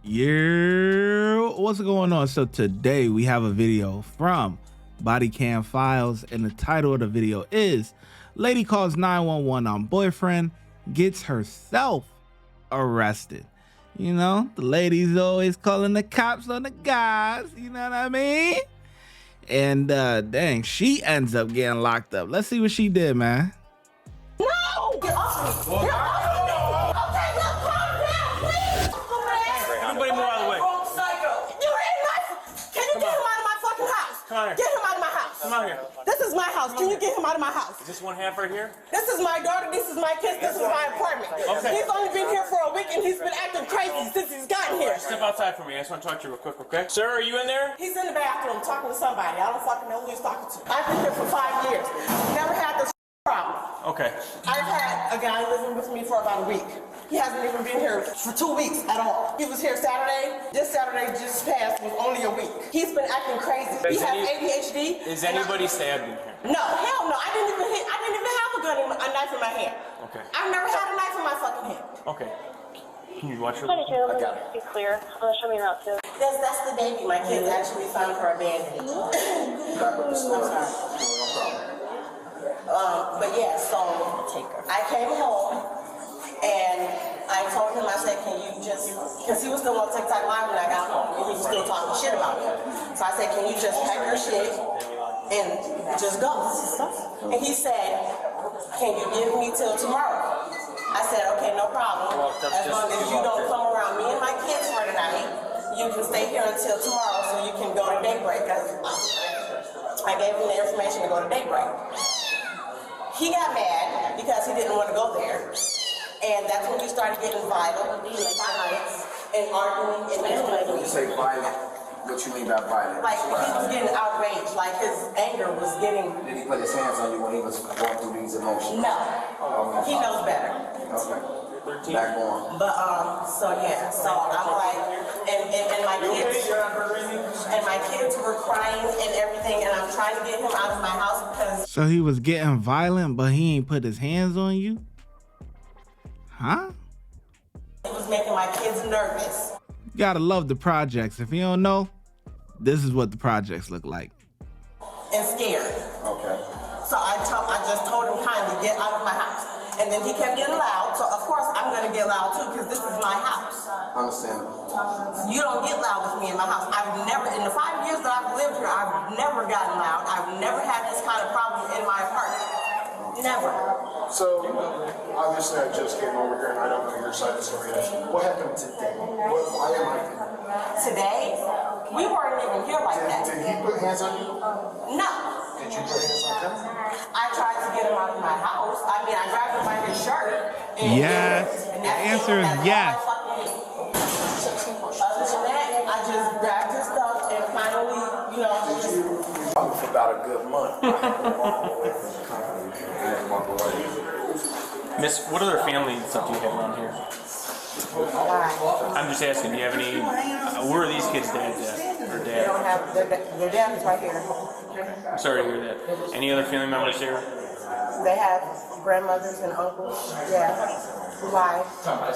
Yeah, what's going on? So today we have a video from Body Cam Files, and the title of the video is Lady Calls 911 on Boyfriend Gets Herself Arrested. You know, the ladies always calling the cops on the guys, you know what I mean? And dang, she ends up getting locked up. Let's see what she did, man. No! Get off me! Get off me! Okay, look, calm down, please! Everybody move out of the way. You're in my... Can you get him out of my fucking house? Come on here. Get him out of my house. Come out here. This is my house. Can you get him out of my house? Is this one half right here? This is my daughter. This is my kids. This is my apartment. Okay. He's only been here for a week and he's been acting crazy since he's gotten here. Step outside for me. I just want to talk to you real quick, okay? Sir, are you in there? He's in the bathroom talking to somebody. I don't fucking know who he's talking to. I've been here for 5 years. Never had this problem. Okay. I've had a guy living with me for about a week. He hasn't even been here for 2 weeks at all. He was here Saturday. This Saturday just passed was only a week. He's been acting crazy. He has ADHD. Is anybody stabbed in here? No, hell no. I didn't even have a gun, a knife in my hand. Okay. I've never had a knife in my fucking hand. Okay. Can you watch her? I got it. Be clear. Show me your outfit. That's the baby. My kids actually found her abandoned. I'm sorry. But yeah, so I came home and I told him, I said, can you just, because he was still on TikTok Live when I got home and he was still talking shit about me. So I said, can you just pack your shit and just go? And he said, can you give me till tomorrow? I said, okay, no problem. As long as you don't come around me and my kids for tonight, you can stay here until tomorrow so you can go to daybreak. I gave him the information to go to daybreak. He got mad because he didn't want to go there. And that's when we started getting violent, violence, and arguing and When you say violent, what you mean by violent? like he was getting outraged, like his anger was getting. Did he put his hands on you when he was going through these emotions? No, he knows better. Okay. Back on. But so yeah, so I'm like, and my kids were crying and everything, and I'm trying to get him out of my house because. So he was getting violent, but he ain't put his hands on you? Huh? It was making my kids nervous. You gotta love the projects. If you don't know, this is what the projects look like. And scared. Okay. So I just told him kindly get out of my house. And then he kept getting loud, so of course I'm gonna get loud too, because this is my house. Understandable. You don't get loud with me in my house. I've never, in the 5 years that I've lived here, I've never gotten loud. I've never had this kind of problem in my apartment. Never. So, obviously I just came over here and I don't know your side of the story. What happened today? Why am I here? Today, we weren't even here like that. Did he put hands on you? No. Did you put hands on him? I tried to get him out of my house. I mean, I grabbed him by his shirt. Yes. The answer is yes. Other than that, I just grabbed his stuff and finally, you know, just... For about a good month. Miss, what other family and stuff do you have around here? I'm just asking, do you have any, where are these kids' dads at? Or They dad? don't have, their dad is right here. I'm sorry to hear that. Any other family members here? They have grandmothers and uncles. Yeah. Why?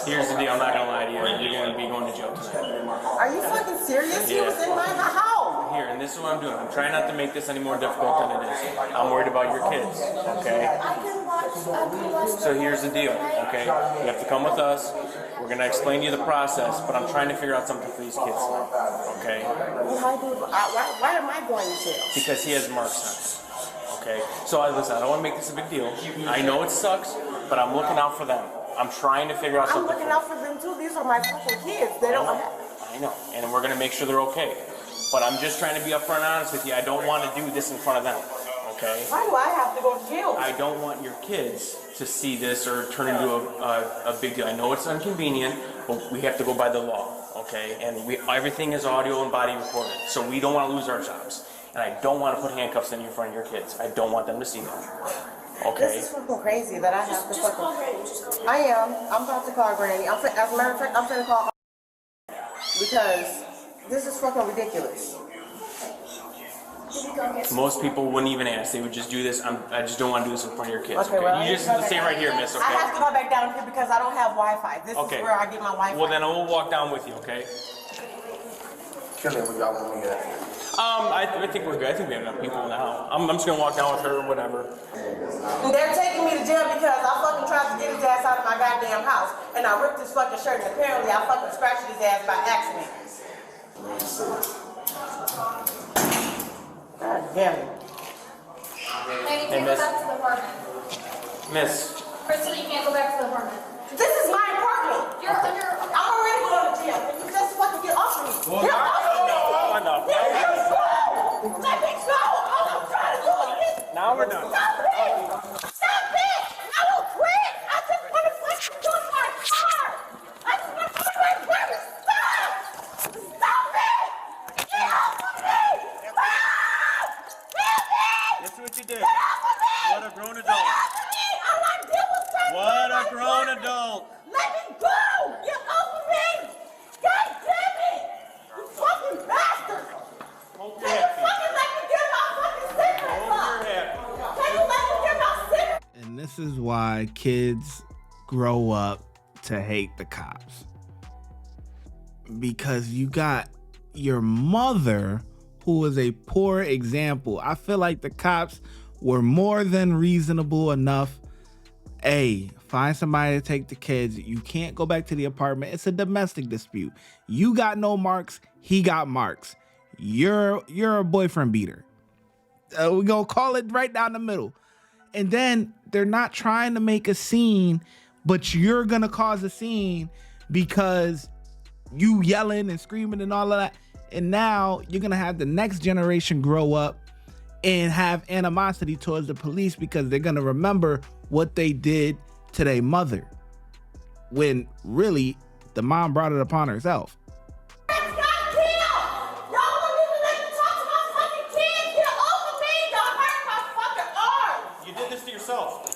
Here's the deal, I'm not gonna lie to you. You're gonna be going to jail tonight. Are you fucking serious? He was in my house. Here, and this is what I'm doing. I'm trying not to make this any more difficult than it is. I'm worried about your kids, okay? I can watch. So here's the deal, okay? You have to come with us. We're gonna explain to you the process, but I'm trying to figure out something for these kids tonight, okay? Why am I going to jail? Because he has marks on him, okay? So listen, I don't want to make this a big deal. I know it sucks, but I'm looking out for them. I'm trying to figure out I'm something. looking out for them too. These are my fucking kids. They don't have. I know, and we're gonna make sure they're okay. But I'm just trying to be upfront and honest with you. I don't want to do this in front of them, okay? Why do I have to go to jail? I don't want your kids to see this or turn into a big deal. I know it's inconvenient, but we have to go by the law, okay? And everything is audio and body recorded, so we don't want to lose our jobs. And I don't want to put handcuffs in front of your kids. I don't want them to see them. Okay. This is fucking crazy that I have to fucking. I am. I'm about to call Granny. As a matter of fact, I'm gonna call because this is fucking ridiculous. Most people wouldn't even ask. They would just do this. I just don't want to do this in front of your kids. Okay, well, You just stay right here, miss, okay? I have to go back down here because I don't have Wi-Fi. This Okay. is where I get my Wi-Fi. Well, then we'll walk down with you, okay? Kill it when y'all want me at. I think we're good. I think we have enough people now. I'm just gonna walk down with her or whatever. And they're taking me to jail because I fucking tried to get his ass out of my goddamn house. And I ripped his fucking shirt and apparently I fucking scratched his ass by accident. God damn it. Lady, Hey, can't miss. go back to the apartment. Miss, Crystal, you can't go back to the apartment. This is my apartment. You're under. I'm already going to jail. Can you just fucking get off of me? Get off of me! enough. Let me go! Let me go! All I'm trying to do is get... Now we're done. Stop it! Stop it! I will quit! I just want to fucking do my car! I just want to do my apartment! Stop! Stop it! Get off of me! Ah! Help me! That's what you did. Get off of me! What a grown adult. Get off of me! All I did was try to What do my a grown apartment. adult. Let me go! Get off of me! God damn it! You fucking bastard! Hope Can you're you happy. fucking let me get my fucking cigarettes Hope off? you're happy. Can you let me get my cigarettes? And this is why kids grow up to hate the cops. Because you got your mother, who was a poor example. I feel like the cops were more than reasonable enough. A, find somebody to take the kids. You can't go back to the apartment. It's a domestic dispute. You got no marks. He got marks. You're a boyfriend beater. We're gonna call it right down the middle. And then they're not trying to make a scene, but you're gonna cause a scene because you yelling and screaming and all of that. And now you're gonna have the next generation grow up and have animosity towards the police because they're gonna remember what they did to their mother, when really the mom brought it upon herself. You did this to yourself.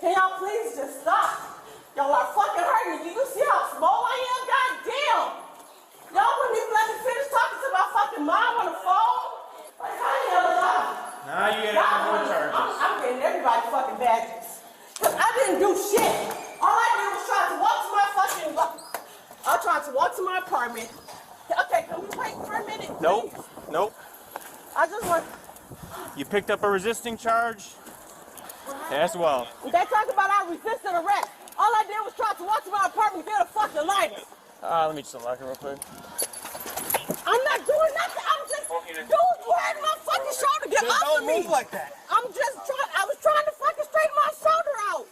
Can y'all please just stop? Y'all are fucking hurting me. Do you see how small I am? God damn! Y'all wouldn't even let me finish talking to my fucking mom on the phone? Like, how the hell is that? Now you got more charges. I'm getting everybody fucking badges. Cause I didn't do shit. All I did was try to walk to my fucking... I tried to walk to my apartment. Okay, can we wait for a minute? Nope. Please? Nope. I just want... You picked up a resisting charge as well. They talk about I resisted arrest. All I did was try to walk to my apartment and get a fucking lighter. Let me just unlock it real quick. I'm not doing nothing. I'm just... Dude, you had my fucking shoulder. Get off of me. Don't move like that. I'm just trying... I was trying to fucking straighten my shoulder out.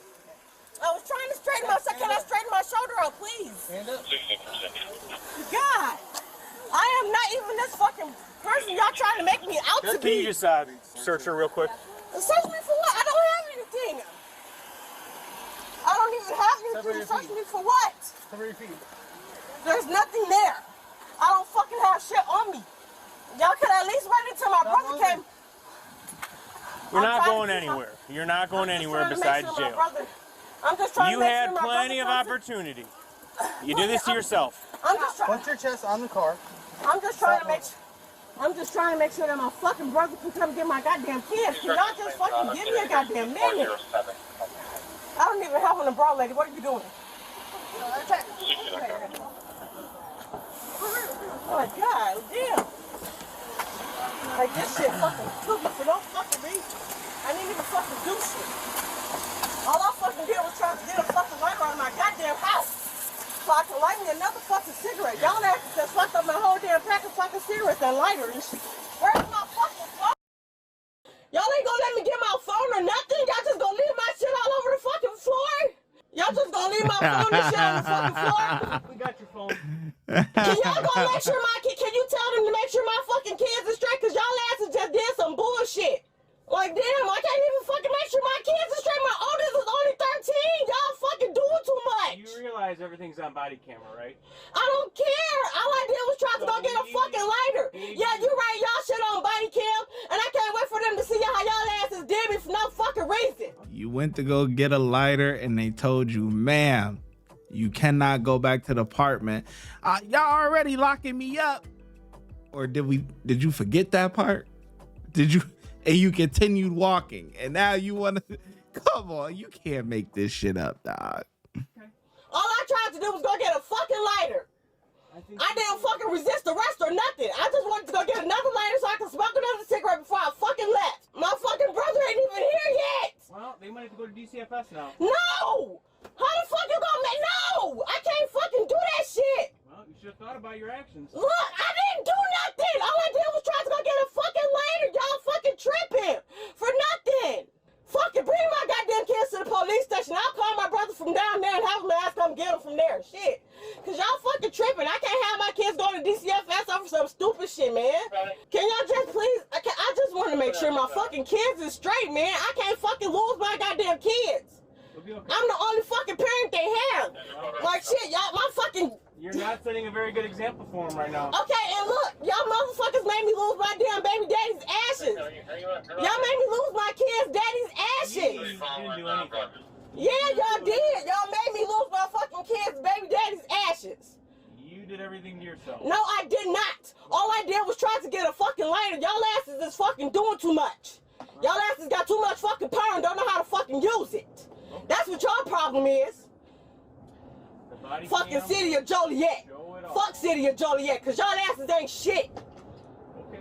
I was trying to straighten my... Can I straighten my shoulder out, please? Stand up. God. I am not even this fucking person y'all trying to make me out to Can you be. just search her real quick? Search me for what? I don't have anything. I don't even have anything. Search me for what? Cover your feet. There's nothing there. I don't fucking have shit on me. Y'all could at least wait until my brother came. We're not I'm trying going to- anywhere. You're not going I'm just anywhere trying to besides make sure my jail. brother- I'm just trying You to make had sure my plenty of brother comes opportunity. You did this to yourself. in. I'm just trying. Put your chest on the car. I'm just trying to make. I'm just trying to make sure that my fucking brother can come get my goddamn kids. Can y'all just fucking give me a goddamn minute? I don't even have an umbrella, lady. What are you doing? Oh my god, damn. Like this shit fucking stupid, so don't fucking me. I didn't even fucking do shit. All I fucking did was try to get a fucking lighter out of my goddamn house. So I can light me another fucking cigarette. Y'all actually just fucked up my whole damn pack of fucking cigarettes and lighter and shit. Where's my fucking phone? Y'all ain't gonna let me get my phone or nothing? Y'all just gonna leave my shit all over the fucking floor? Y'all just gonna leave my phone and shit on the fucking floor? We got your phone. Can y'all go make sure my kid, can you tell them to make sure my fucking kids are straight? Cause y'all asses just did some bullshit. Like damn, I can't even fucking make sure my kids are straight. My oldest is only 13. Y'all fucking doing too much. You realize realize everything's on body camera, right? I don't care. All I did was try to go get a fucking lighter. Yeah, you right. Y'all shit on body cam, and I can't wait for them to see how y'all asses did me for no fucking reason. You went to go get a lighter and they told you, ma'am, you cannot go back to the apartment. Y'all already locking me up. Or did you forget that part? And you continued walking and now you want to, come on, you can't make this shit up, dog. All I tried to do was go get a fucking lighter. I didn't fucking resist arrest or nothing. I just wanted to go get another lighter so I could smoke another cigarette before I fucking left. My fucking brother ain't even here yet. Well, they might have to go to DCFS now. No! How the fuck you gonna make, no! I can't fucking do that shit. Well, you should have thought about your actions. Look, I didn't do nothing. All I did was try to go get a fucking lighter. Y'all fucking tripping for nothing. Fucking bring my goddamn kids to the police station. I'll call my brother from down there and have him ask come get them from there. Shit. Cause y'all fucking tripping. I can't have my kids going to DCFS over some stupid shit, man. Can y'all just please, I just want to make sure my fucking kids is straight, man. I can't fucking lose my goddamn kids. I'm the only fucking parent they have. Like shit, y'all, my fucking... You're not setting a very good example for them right now. Okay, and look, y'all motherfuckers made me lose my damn baby daddy's ashes. Y'all made me lose my kid's daddy's ashes. You didn't do anything. Yeah, y'all did. Y'all made me lose my fucking kid's baby daddy's ashes. You did everything to yourself. No, I did not. All I did was try to get a fucking lighter. Y'all asses is fucking doing too much. Y'all asses got too much fucking power and don't know how to fucking use it. That's what your problem is. Fucking City of Joliet. Fuck City of Joliet, cause y'all asses ain't shit. Okay.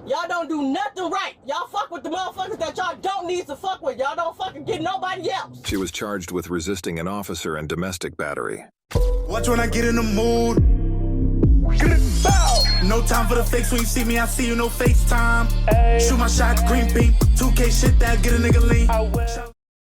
Y'all don't do nothing right. Y'all fuck with the motherfuckers that y'all don't need to fuck with. Y'all don't fucking get nobody else. She was charged with resisting an officer and domestic battery. Watch when I get in the mood. No time for the fakes. When you see me, I see you, no FaceTime. Shoot my shot, green beam. 2K shit that get a nigga lean.